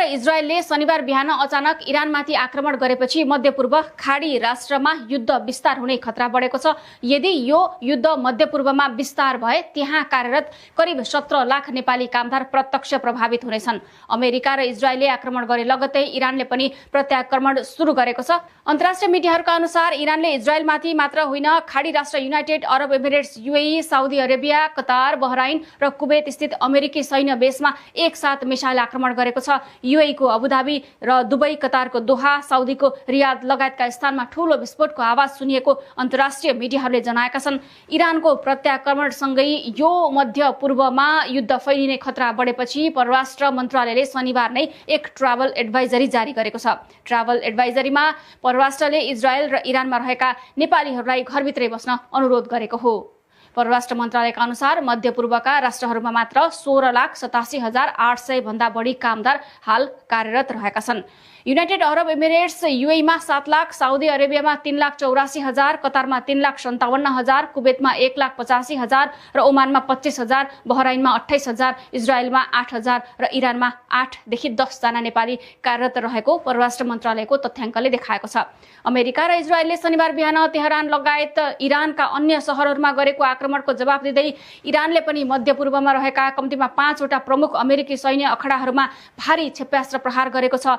इजरायलले शनिबार बिहान अचानक इरानमाथि आक्रमण गरेपछि मध्यपूर्व खाडी राष्ट्रमा युद्ध विस्तार हुने खतरा बढेको छ। यदि यो युद्ध मध्यपूर्वमा विस्तार भए त्यहाँ कार्यरत करिब 17 लाख नेपाली कामदार प्रत्यक्ष प्रभावित हुनेछन्। अमेरिका र इजरायलले आक्रमण गरे लगत्तै इरानले पनि प्रत्याक्रमण सुरु गरेको छ। अन्तर्राष्ट्रिय मिडियाहरूका अनुसार इरानले इजरायलमाथि मात्र होइन, खाडी राष्ट्र United Arab Emirates, UAE, Saudi Arabia, Qatar, Bahrain र कुवेत स्थित अमेरिकी सैन्य बेसमा एकसाथ मिसाइल आक्रमण गरेको छ। यूएई को अबुधाबी र दुबई, कतार को दोहा, साउदी को रियाद लगायतका स्थानमा ठूलो विस्फोटको आवाज सुनिएको अन्तर्राष्ट्रिय मिडियाहरूले जनाएका छन्। इरानको प्रत्याक्रमणसँगै यो मध्यपूर्वमा युद्ध फैलिने खतरा बढेपछि परराष्ट्र मन्त्रालयले शनिबार नै एक ट्राभल एडभाइजरी जारी गरेको छ। ट्राभल एडभाइजरीमा परराष्ट्रले इजरायल र इरानमा रहेका नेपालीहरूलाई घरभित्रै बस्न अनुरोध गरेको हो। परराष्ट्र मन्त्रालयका अनुसार मध्यपूर्वका राष्ट्रहरूमा मात्र 16,87,800 भन्दा बढी कामदार हाल कार्यरत रहेका छन्। युनाइटेड अरब एमिरेट्स यूएईमा 7 लाख, साउदी अरेबियामा 3,84,000, कतारमा 3,57,000, कुवेतमा 1,85,000 र ओमानमा 25,000, बहराइनमा 28,000, इजरायलमा 8,000 र इरानमा 8 देखि 10 जना नेपाली कार्यरत रहेको परराष्ट्र मन्त्रालयको तथ्याङ्कले देखाएको छ। अमेरिका र इजरायलले शनिबार बिहान तेहरान लगायत इरानका अन्य शहरहरूमा गरेको आक्रमणको जवाब दिँदै इरानले पनि मध्यपूर्वमा रहेका कम्तीमा 5 वटा प्रमुख अमेरिकी सैन्य अखडाहरूमा भारी क्षेप्यास्त्र प्रहार गरेको छ।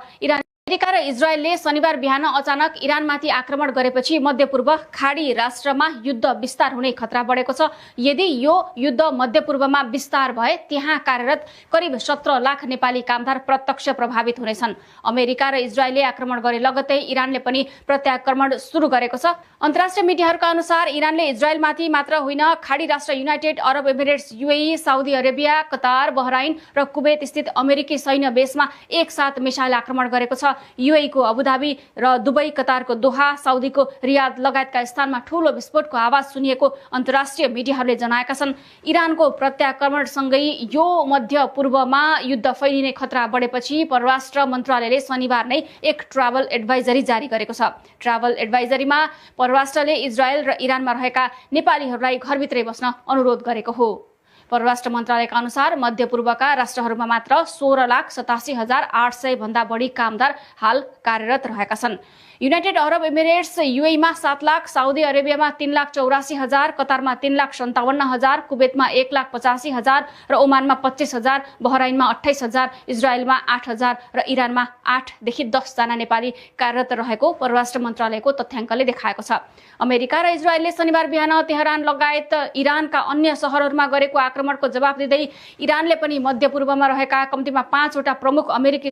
अमेरिका र इजरायलले शनिबार बिहान अचानक इरानमाथि आक्रमण गरेपछि मध्यपूर्व खाडी राष्ट्रमा युद्ध विस्तार हुने खतरा बढेको छ। यदि यो युद्ध मध्यपूर्वमा विस्तार भए त्यहाँ कार्यरत करिब 17 लाख नेपाली कामदार प्रत्यक्ष प्रभावित हुनेछन्। अमेरिका र इजरायलले आक्रमण गरे लगत्तै इरानले पनि प्रत्याक्रमण सुरु गरेको छ। अन्तर्राष्ट्रिय मिडियाहरूका अनुसार इरानले इजरायलमाथि मात्र होइन, खाडी राष्ट्र United Arab Emirates, UAE, Saudi Arabia, Qatar, Bahrain र कुवेत स्थित अमेरिकी सैन्य बेसमा एकसाथ मिसाइल आक्रमण गरेको छ। यूएई को अबुधाबी र दुबई, कतार को दोहा, साउदी को रियाद लगायतका स्थानमा ठूलो विस्फोटको आवाज सुनिएको अन्तर्राष्ट्रिय मिडियाहरूले जनाएका छन्। इरानको प्रत्याक्रमणसँगै यो मध्यपूर्वमा युद्ध फैलिने खतरा बढेपछि परराष्ट्र मन्त्रालयले शनिबार नै एक ट्राभल एडभाइजरी जारी गरेको छ। ट्राभल एडभाइजरीमा परराष्ट्रले इजरायल र इरानमा रहेका नेपालीहरूलाई घरभित्रै बस्न अनुरोध गरेको हो। परराष्ट्र मन्त्रालयका अनुसार मध्यपूर्वका राष्ट्रहरूमा मात्र 16,87,800 भन्दा बढी कामदार हाल कार्यरत रहेका छन्। युनाइटेड अरब एमिरेट्स यूएईमा 7 लाख, साउदी अरेबियामा 3,84,000, कतारमा 3,57,000, कुवेतमा 1,85,000 र ओमानमा 25,000, बहराइनमा 28,000, इजरायलमा 8,000 र इरानमा 8 देखि 10 जना नेपाली कार्यरत रहेको परराष्ट्र मन्त्रालयको तथ्याङ्कले देखाएको छ। अमेरिका र इजरायलले शनिबार बिहान तेहरान लगायत इरानका अन्य शहरहरूमा गरेको आक्रमणको जवाब दिँदै इरानले पनि मध्यपूर्वमा रहेका कम्तीमा 5 वटा प्रमुख अमेरिकी